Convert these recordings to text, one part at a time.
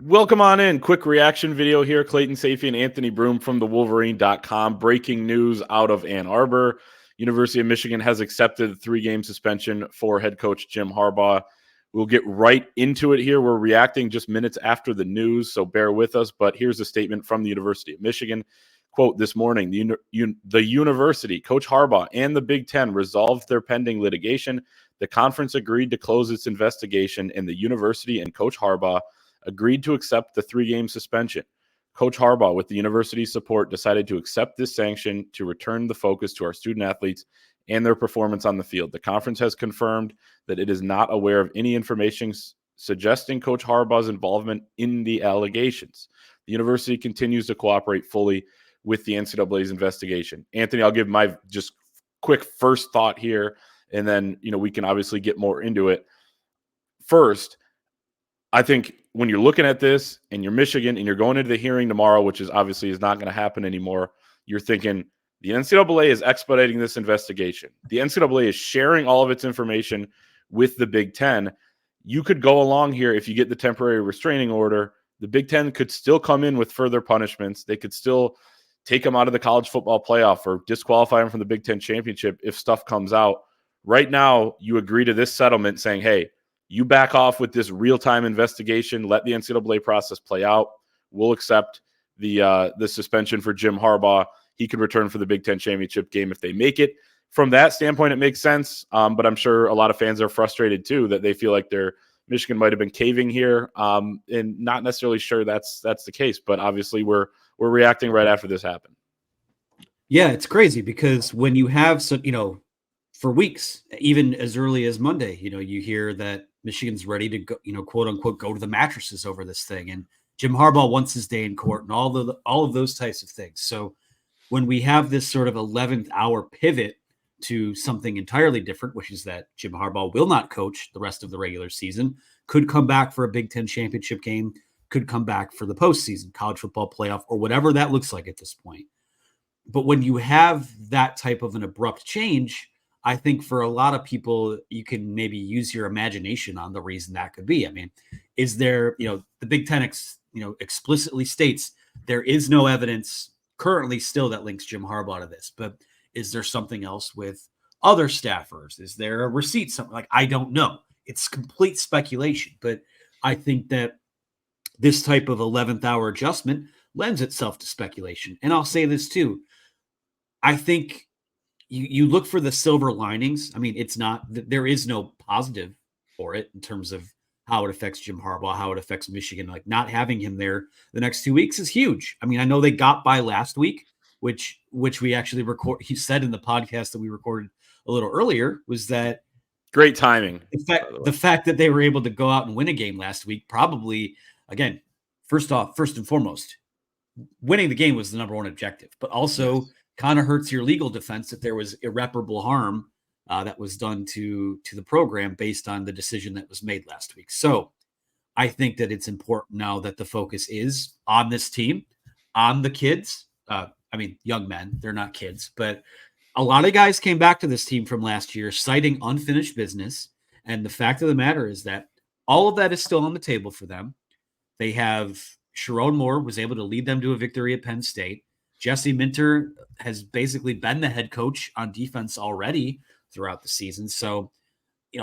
Welcome on in. Quick reaction video here. Clayton, Sayfie, and Anthony Broome from the Wolverine.com. Breaking news out of Ann Arbor. University of Michigan has accepted a 3-game suspension for head coach Jim Harbaugh. We'll get right into it here. We're reacting just minutes after the news, so bear with us. But here's a statement from the University of Michigan. Quote, this morning, the university, Coach Harbaugh, and the Big Ten resolved their pending litigation. The conference agreed to close its investigation, and the university and Coach Harbaugh agreed to accept the 3-game suspension. Coach Harbaugh, with the university's support, decided to accept this sanction to return the focus to our student athletes and their performance on the field. The conference has confirmed that it is not aware of any information suggesting Coach Harbaugh's involvement in the allegations. The university continues to cooperate fully with the NCAA's investigation. Anthony, I'll give my just quick first thought here, and then we can obviously get more into it. First, I think when you're looking at this and you're Michigan and you're going into the hearing tomorrow, which is obviously is not going to happen anymore, you're thinking the NCAA is expediting this investigation. The NCAA is sharing all of its information with the Big Ten. You could go along here if you get the temporary restraining order. The Big Ten could still come in with further punishments. They could still take them out of the college football playoff or disqualify them from the Big Ten championship if stuff comes out. Right now, you agree to this settlement saying, hey, you back off with this real-time investigation. Let the NCAA process play out. We'll accept the suspension for Jim Harbaugh. He could return for the Big Ten championship game if they make it. From that standpoint, it makes sense. But I'm sure a lot of fans are frustrated too that they feel like Michigan might have been caving here, and not necessarily sure that's the case. But obviously, we're reacting right after this happened. Yeah, it's crazy because when you have for weeks, even as early as Monday, you hear that Michigan's ready to go, quote unquote, go to the mattresses over this thing. And Jim Harbaugh wants his day in court and all of those types of things. So when we have this sort of 11th hour pivot to something entirely different, which is that Jim Harbaugh will not coach the rest of the regular season, could come back for a Big Ten championship game, could come back for the postseason, college football playoff, or whatever that looks like at this point. But when you have that type of an abrupt change, I think for a lot of people, you can maybe use your imagination on the reason that could be. I mean, is there, the Big Ten, explicitly states there is no evidence currently still that links Jim Harbaugh to this, but is there something else with other staffers? Is there a receipt? Something like, I don't know. It's complete speculation, but I think that this type of 11th hour adjustment lends itself to speculation. And I'll say this too. I think you look for the silver linings. I mean, there is no positive for it in terms of how it affects Jim Harbaugh, how it affects Michigan. Like not having him there the next 2 weeks is huge. I mean, I know they got by last week, which we actually he said in the podcast that we recorded a little earlier was that great timing. The fact that they were able to go out and win a game last week, probably, again, first and foremost, winning the game was the number one objective, but also kind of hurts your legal defense if there was irreparable harm that was done to the program based on the decision that was made last week. So I think that it's important now that the focus is on this team, on the kids. Young men, they're not kids, but a lot of guys came back to this team from last year citing unfinished business. And the fact of the matter is that all of that is still on the table for them. They have Sherrone Moore was able to lead them to a victory at Penn State. Jesse Minter has basically been the head coach on defense already throughout the season. So,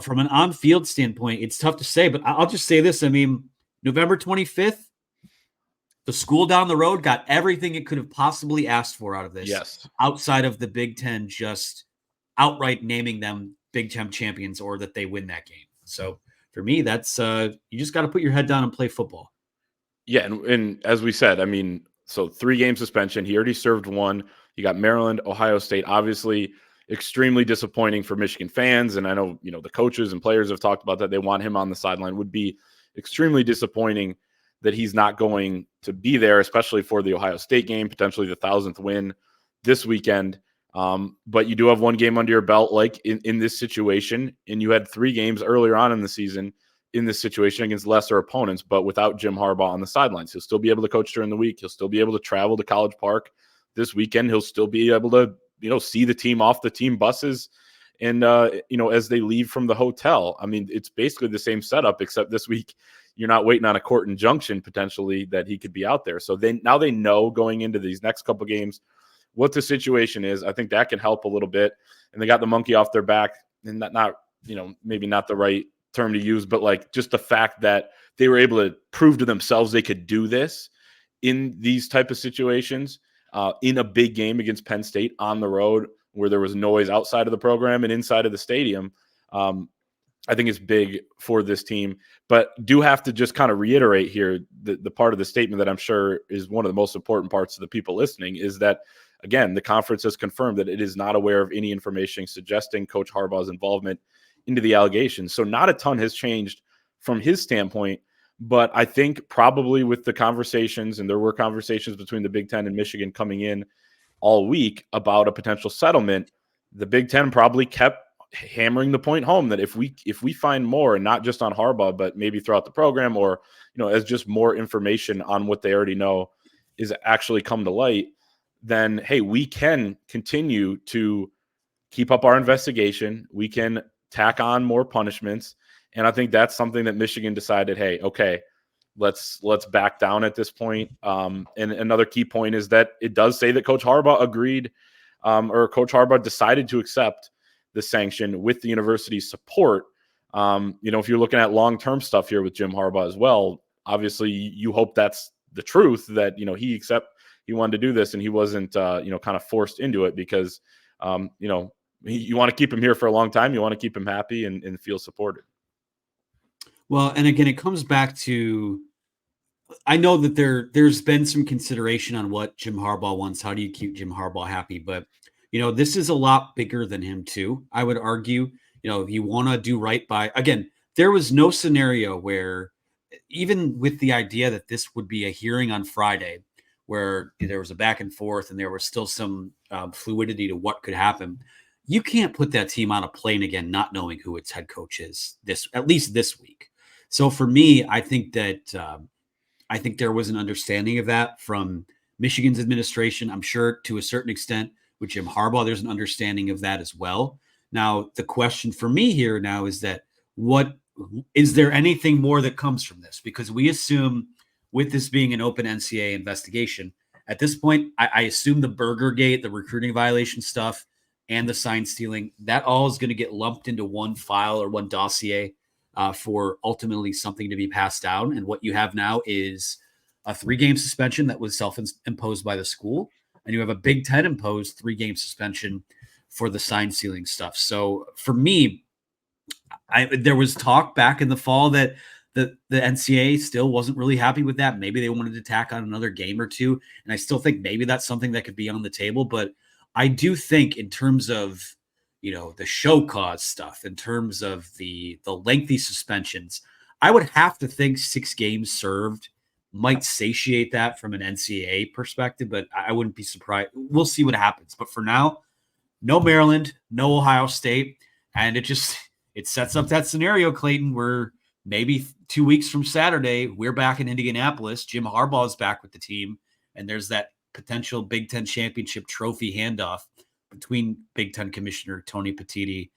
from an on-field standpoint, it's tough to say, but I'll just say this. I mean, November 25th, the school down the road got everything it could have possibly asked for out of this. Yes. Outside of the Big Ten just outright naming them Big Ten champions or that they win that game. So for me, that's you just got to put your head down and play football. Yeah, and as we said, I mean, so 3-game suspension. He already served one. You got Maryland, Ohio State. Obviously, extremely disappointing for Michigan fans. And I know, the coaches and players have talked about that. They want him on the sideline. Would be extremely disappointing that he's not going to be there, especially for the Ohio State game, potentially the 1,000th win this weekend. But you do have one game under your belt, like in this situation, and you had 3 games earlier on in the season in this situation against lesser opponents, but without Jim Harbaugh on the sidelines. He'll still be able to coach during the week. He'll still be able to travel to College Park this weekend. He'll still be able to, see the team off the team buses And, as they leave from the hotel, I mean, it's basically the same setup, except this week you're not waiting on a court injunction potentially that he could be out there. So now they know going into these next couple games what the situation is. I think that can help a little bit. And they got the monkey off their back, and not maybe not the right term to use, but like just the fact that they were able to prove to themselves they could do this in these type of situations, in a big game against Penn State on the road where there was noise outside of the program and inside of the stadium. I think it's big for this team, but do have to just kind of reiterate here the part of the statement that I'm sure is one of the most important parts to the people listening is that, again, the conference has confirmed that it is not aware of any information suggesting Coach Harbaugh's involvement into the allegations. So not a ton has changed from his standpoint, but I think probably with the conversations, and there were conversations between the Big Ten and Michigan coming in all week about a potential settlement, the Big Ten probably kept hammering the point home that if we find more, and not just on Harbaugh, but maybe throughout the program, or as just more information on what they already know is actually come to light, then hey, we can continue to keep up our investigation. We can tack on more punishments, and I think that's something that Michigan decided. Hey, okay, let's back down at this point. And another key point is that it does say that Coach Harbaugh agreed, or Coach Harbaugh decided to accept the sanction with the university's support. If you're looking at long-term stuff here with Jim Harbaugh as well, obviously you hope that's the truth, that, he wanted to do this and he wasn't, kind of forced into it, because, you want to keep him here for a long time. You want to keep him happy and feel supported. Well, and again, it comes back to, I know that there's been some consideration on what Jim Harbaugh wants. How do you keep Jim Harbaugh happy? But this is a lot bigger than him too. I would argue, if you want to do right by, again, there was no scenario where, even with the idea that this would be a hearing on Friday, where there was a back and forth and there was still some fluidity to what could happen, you can't put that team on a plane again, not knowing who its head coach is at least this week. So for me, I think that, I think there was an understanding of that from Michigan's administration. I'm sure to a certain extent with Jim Harbaugh, there's an understanding of that as well. Now, the question for me here now is that is there anything more that comes from this? Because we assume, with this being an open NCAA investigation, at this point, I assume the Burgergate, the recruiting violation stuff, and the sign stealing, that all is going to get lumped into one file or one dossier for ultimately something to be passed down. And what you have now is a 3-game suspension that was self-imposed by the school, and you have a Big Ten imposed 3-game suspension for the sign stealing stuff. So for me, there was talk back in the fall that the NCAA still wasn't really happy with that. Maybe they wanted to tack on another game or two. And I still think maybe that's something that could be on the table. But I do think, in terms of, the show cause stuff, in terms of the lengthy suspensions, I would have to think 6 games served might satiate that from an NCAA perspective, but I wouldn't be surprised. We'll see what happens. But for now, no Maryland, no Ohio State. And it sets up that scenario, Clayton, where maybe 2 weeks from Saturday, we're back in Indianapolis. Jim Harbaugh is back with the team, and there's that potential Big Ten championship trophy handoff between Big Ten Commissioner Tony Petitti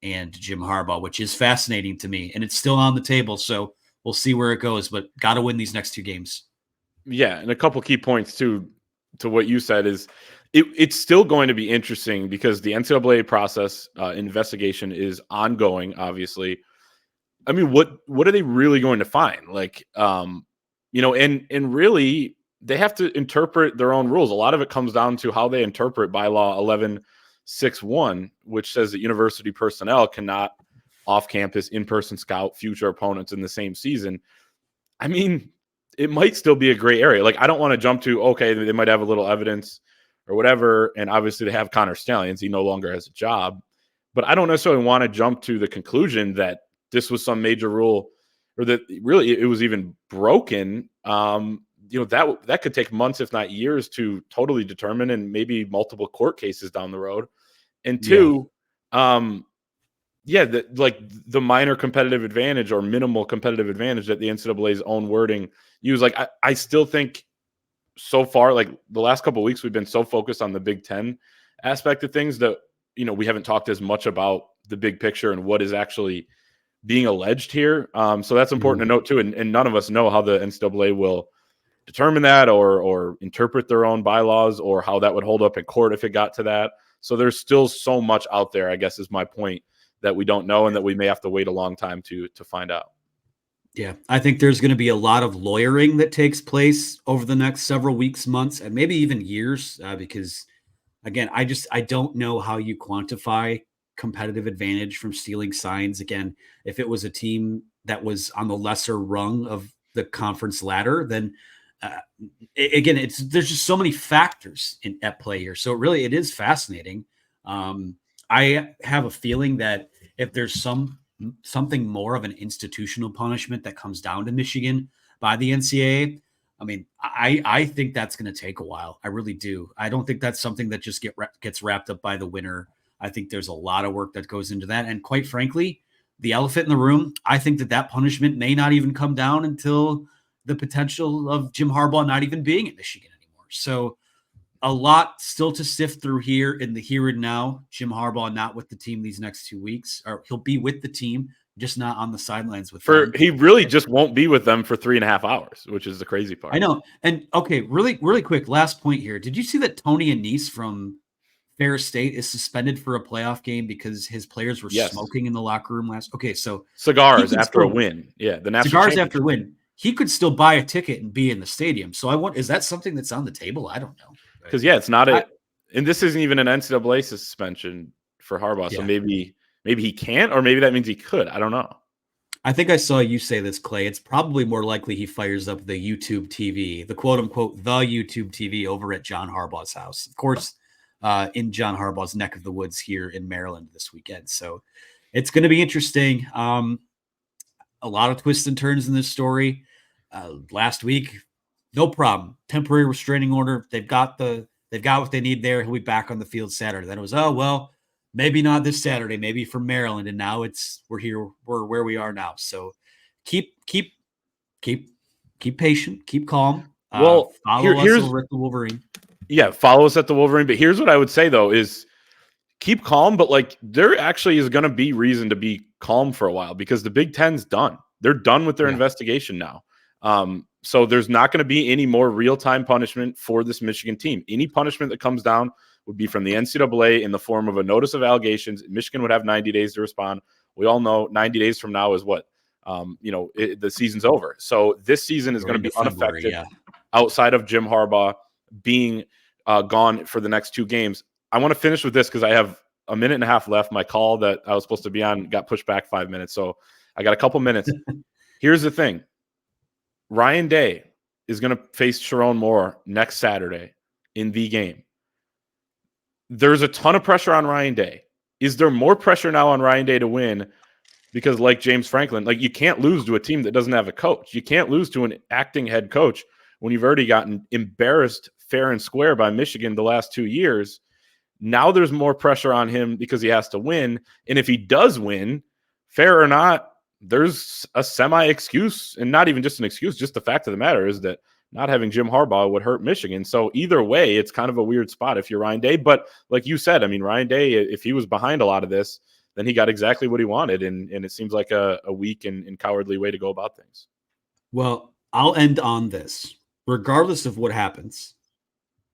and Jim Harbaugh, which is fascinating to me. And it's still on the table, so we'll see where it goes, but got to win these next 2 games. Yeah, and a couple key points to what you said is it's still going to be interesting, because the NCAA process investigation is ongoing, obviously. I mean, what are they really going to find? Like, and really, they have to interpret their own rules. A lot of it comes down to how they interpret bylaw 1161, which says that university personnel cannot off-campus in-person scout future opponents in the same season. I mean, it might still be a gray area. Like, I don't want to jump to, okay, they might have a little evidence or whatever, and obviously they have Connor Stallions. He no longer has a job. But I don't necessarily want to jump to the conclusion that this was some major rule, or that really it was even broken. That could take months, if not years, to totally determine, and maybe multiple court cases down the road. And two, the minor competitive advantage or minimal competitive advantage that the NCAA's own wording use. Like, I still think so far, like the last couple of weeks, we've been so focused on the Big Ten aspect of things that, we haven't talked as much about the big picture and what is actually being alleged here. So that's important to note too. And none of us know how the NCAA will determine that or interpret their own bylaws or how that would hold up in court if it got to that. So there's still so much out there, I guess is my point, that we don't know and that we may have to wait a long time to find out. Yeah, I think there's going to be a lot of lawyering that takes place over the next several weeks, months, and maybe even years, because again, I don't know how you quantify competitive advantage from stealing signs. Again, if it was a team that was on the lesser rung of the conference ladder, then again, there's just so many factors at play here. So it is fascinating. I have a feeling that if there's something more of an institutional punishment that comes down to Michigan by the NCAA, I mean, I think that's going to take a while. I really do. I don't think that's something that just gets wrapped up by the winner. I think there's a lot of work that goes into that. And quite frankly, the elephant in the room, I think that punishment may not even come down until the potential of Jim Harbaugh not even being at Michigan anymore. So a lot still to sift through here in the here and now. Jim Harbaugh not with the team these next 2 weeks, or he'll be with the team, just not on the sidelines with them. He really just won't be with them for 3.5 hours, which is the crazy part. I know. And okay, really quick, last point here. Did you see that Tony Annese from Ferris State is suspended for a playoff game because his players were smoking in the locker room last? Okay, so cigars after a win. Yeah, the national cigars after a win. He could still buy a ticket and be in the stadium. So is that something that's on the table? I don't know. Because it's not and this isn't even an NCAA suspension for Harbaugh. So maybe he can't, or maybe that means he could. I don't know. I think I saw you say this, Clay. It's probably more likely he fires up the YouTube TV, the quote unquote, the YouTube TV over at John Harbaugh's house. Of course, in John Harbaugh's neck of the woods here in Maryland this weekend. So it's going to be interesting. A lot of twists and turns in this story. Last week, no problem. Temporary restraining order. They've got what they need there. He'll be back on the field Saturday. Then it was, maybe not this Saturday, maybe for Maryland. And now we're where we are now. So keep patient, keep calm. Follow us over at the Wolverine. Yeah, follow us at the Wolverine. But here's what I would say though is keep calm, but there actually is going to be reason to be calm for a while because the Big Ten's done. They're done with their investigation now. So there's not going to be any more real-time punishment for this Michigan team. Any punishment that comes down would be from the NCAA in the form of a notice of allegations. Michigan would have 90 days to respond. We all know 90 days from now is what, the season's over. So this season is going to be unaffected outside of Jim Harbaugh being gone for the next 2 games. I want to finish with this because I have a minute and a half left. My call that I was supposed to be on got pushed back 5 minutes. So I got a couple minutes. Here's the thing. Ryan Day is going to face Sharon Moore next Saturday in the game. There's a ton of pressure on Ryan Day. Is there more pressure now on Ryan Day to win? Because like James Franklin, you can't lose to a team that doesn't have a coach. You can't lose to an acting head coach when you've already gotten embarrassed fair and square by Michigan the last 2 years. Now there's more pressure on him because he has to win. And if he does win, fair or not, there's a semi-excuse, and not even just an excuse, just the fact of the matter is that not having Jim Harbaugh would hurt Michigan. So either way, it's kind of a weird spot if you're Ryan Day. But like you said, I mean, Ryan Day, if he was behind a lot of this, then he got exactly what he wanted. And it seems like a weak and cowardly way to go about things. Well, I'll end on this. Regardless of what happens,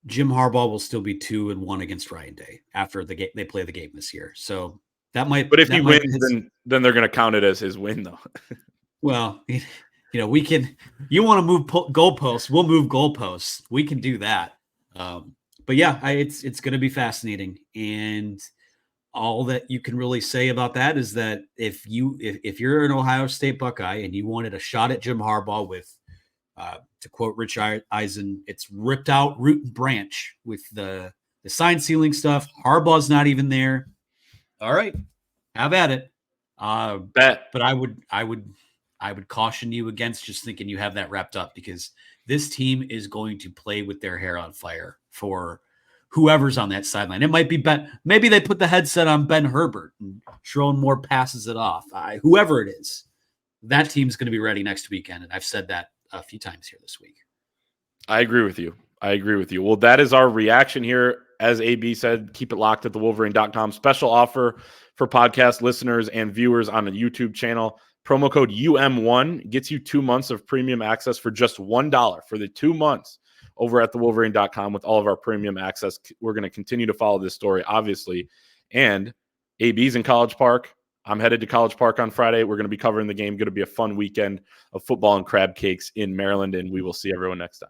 Jim Harbaugh will still be 2-1 against Ryan Day after they play the game this year. So that might. But if he wins, then they're going to count it as his win, though. Well, we can. You want to move goalposts? We'll move goalposts. We can do that. But yeah, it's going to be fascinating, and all that you can really say about that is that if you're an Ohio State Buckeye and you wanted a shot at Jim Harbaugh with, to quote Rich Eisen, it's ripped out root and branch with the sign sealing stuff. Harbaugh's not even there. All right, have at it. But I would caution you against just thinking you have that wrapped up, because this team is going to play with their hair on fire for whoever's on that sideline. It might be Ben. Maybe they put the headset on Ben Herbert and Sharon Moore passes it off. Whoever it is, that team's going to be ready next weekend. And I've said that a few times here this week. I agree with you. Well, that is our reaction here. As AB said, keep it locked at thewolverine.com. Special offer for podcast listeners and viewers on the YouTube channel. Promo code UM1 gets you 2 months of premium access for just $1 for the 2 months over at thewolverine.com with all of our premium access. We're going to continue to follow this story, obviously. And AB's in College Park. I'm headed to College Park on Friday. We're going to be covering the game. Going to be a fun weekend of football and crab cakes in Maryland, and we will see everyone next time.